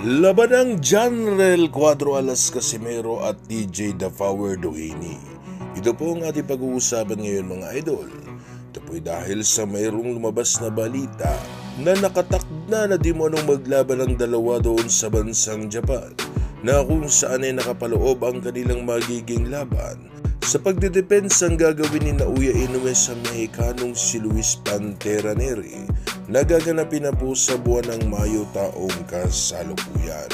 Laban ng Janrel Cuadro Alas Casimero at DJ Dafawer Duheni. Ito po ang ating pag-uusapan ngayon mga idol. Ito po'y dahil sa mayroong lumabas na balita na nakatakda na di mo anong maglaban ng dalawa doon sa bansang Japan, na kung saan ay nakapaloob ang kanilang magiging laban sa pagdedepensang gagawin ni Naoya Inoue sa Mexicanong si Luis Pantera Neri na gaganapin na po sa buwan ng Mayo taong kasalukuyan.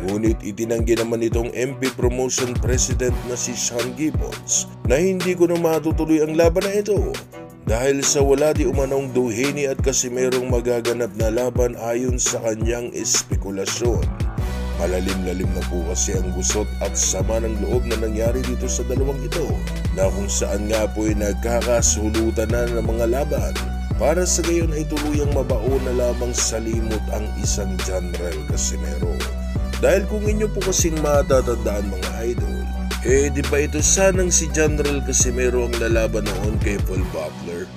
Ngunit itinanggi naman itong MP Promotion President na si Sean Gibbons na hindi ko na matutuloy ang laban na ito dahil sa wala di umanong Duheni at Casimerong magaganap na laban ayon sa kanyang espekulasyon. Malalim-lalim na po kasi ang gusot at sama ng loob na nangyari dito sa dalawang ito, na kung saan nga po ay nagkakasulutan na ng mga laban para sa gayon ay tuluyang mabao na lamang sa limot ang isang Janrel Casimero. Dahil kung inyo po kasing matatandaan mga idol, di ba ito sanang si Janrel Casimero ang lalaban noon kay Paul Butler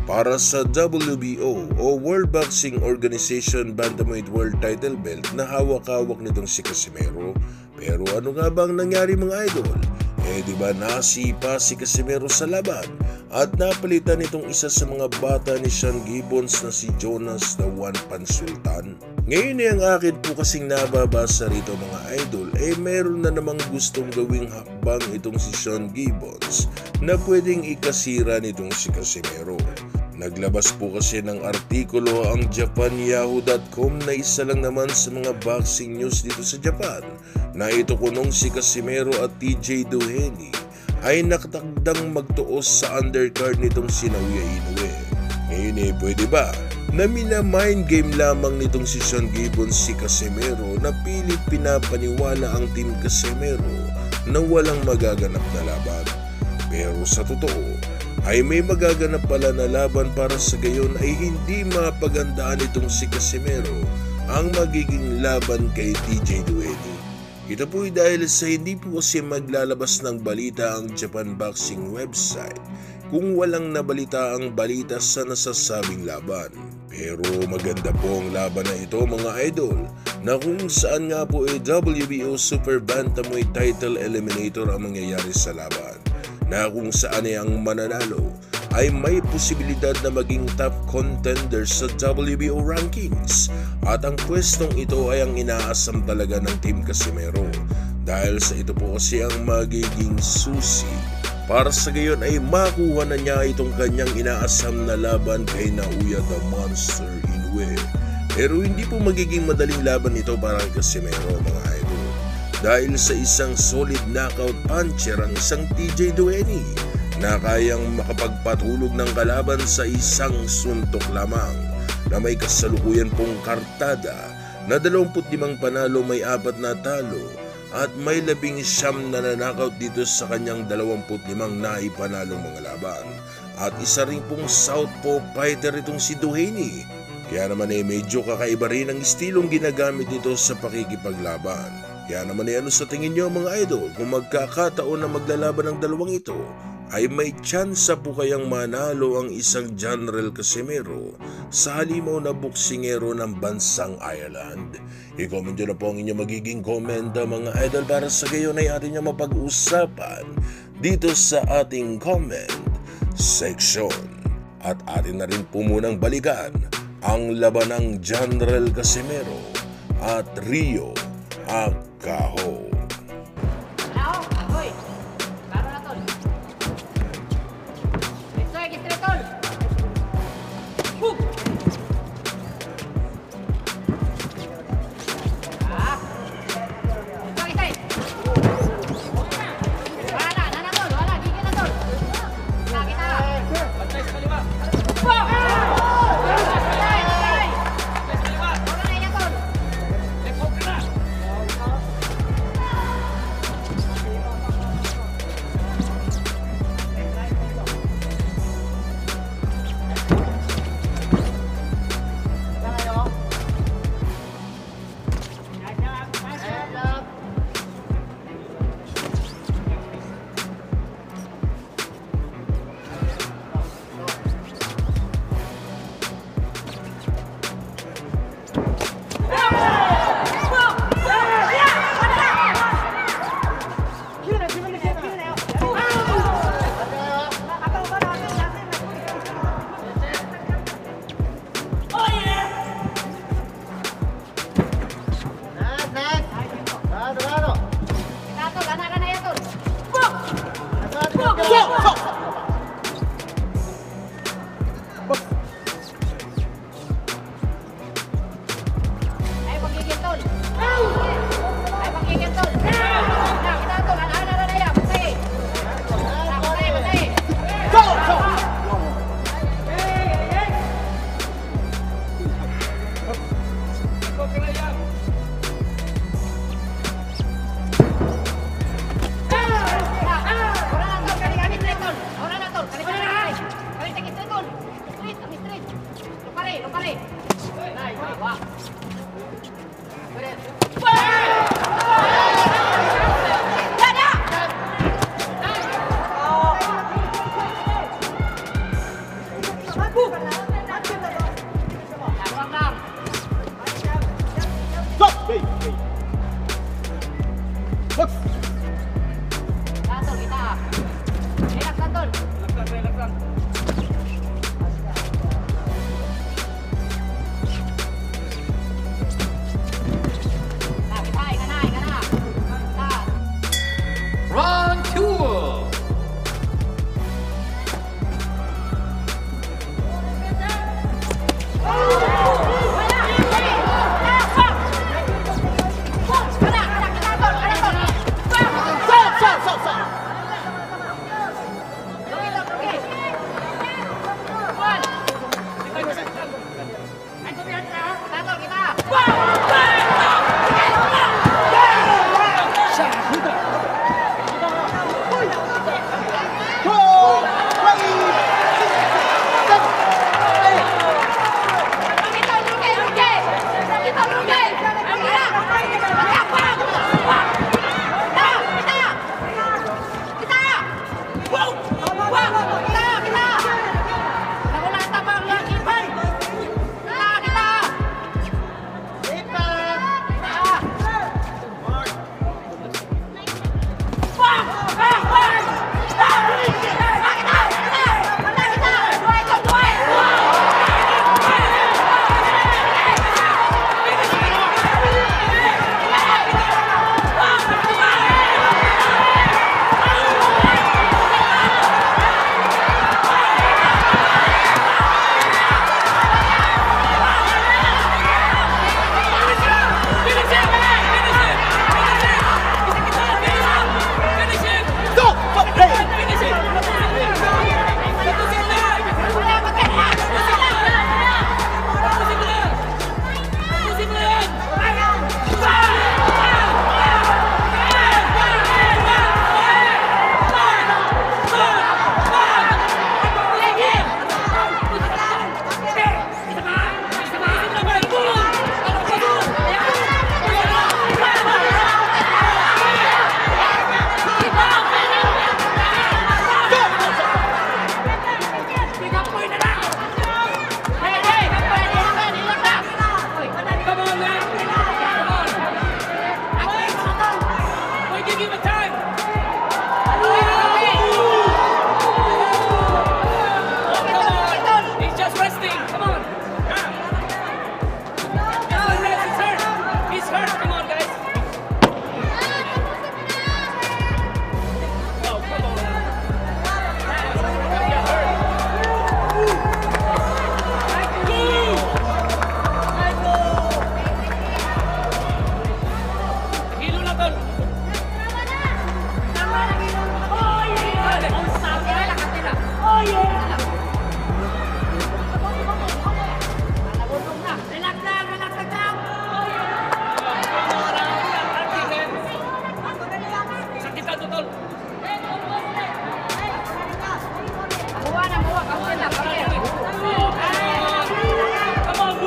para sa WBO o World Boxing Organization Bantamweight World Title Belt na hawak-hawak nitong si Casimero. Pero ano nga bang nangyari mga idol? Di ba nasipa si Casimero sa laban at napalitan itong isa sa mga bata ni Sean Gibbons na si Jonas the One Pansultan. Ngayon ang akin po kasing nababasa rito mga idol meron na namang gustong gawing hakbang itong si Sean Gibbons na pwedeng ikasira nitong si Casimero. Naglabas po kasi ng artikulo ang JapanYahoo.com na isa lang naman sa mga boxing news dito sa Japan na ito kunong si Casimero at TJ Duheni ay nakatakdang magtuos sa undercard nitong si Naoya Inoue. Ngayon pwede ba na mina-mind game lamang nitong si Sean Gibbons si Casimero na pilit pinapaniwala ang Team Casimero na walang magaganap na laban? Pero sa totoo ay may magaganap pala na laban para sa gayon ay hindi mapagandaan itong si Casimero ang magiging laban kay TJ Duheni. Ito po dahil sa hindi po kasi maglalabas ng balita ang Japan Boxing website kung walang nabalita ang balita sa nasasabing laban. Pero maganda po ang laban na ito mga idol, na kung saan nga po WBO Super Bantamweight Title Eliminator ang mangyayari sa laban, na kung saan ang mananalo ay may posibilidad na maging top contender sa WBO rankings, at ang pwestong ito ay ang inaasam talaga ng Team Casimero dahil sa ito po kasi ang magiging susi para sa gayon ay makuha na niya itong kanyang inaasam na laban kay Naoya the Monster Inoue. Pero hindi po magiging madaling laban ito para kay Casimero mga idol, dahil sa isang solid knockout puncher ang isang TJ Duheni na kayang makapagpatulog ng kalaban sa isang suntok lamang, na may kasalukuyan pong kartada na 25 panalo, may 4 na talo at may 19 na nanakaut dito sa kanyang 25 naipanalong mga laban, at isa rin pong southpaw fighter itong si Duheni. Kaya naman medyo kakaiba rin ang estilong ginagamit nito sa pakikipaglaban. Kaya naman ano sa tingin nyo mga idol, kung magkakataon na maglalaban ng dalawang ito, ay may tsansa po kayang manalo ang isang Janrel Casimero sa halimaw na boksingero ng bansang Ireland? I-comment nyo na po ang inyong magiging komenta mga idol para sa gayon ay atin nyo mapag-usapan dito sa ating comment section. At atin na rin po munang balikan ang laban ng Janrel Casimero at Rio Akaho. Stop! Hey! Hey! Box! Santol kita. Relax Santol. Relax lang. Kita, ika na. Kita. Round 2.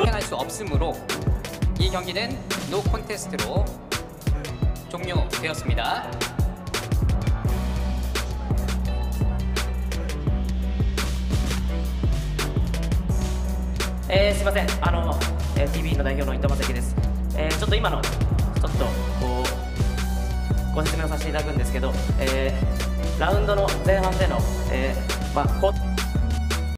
행할 수 없으므로 이 경기는 노 콘테스트로 종료되었습니다.すいません、TV の代表の伊藤正樹です。ちょっと今のちょっとこうご説明をさせていただくんですけど、ラウンドの前半での、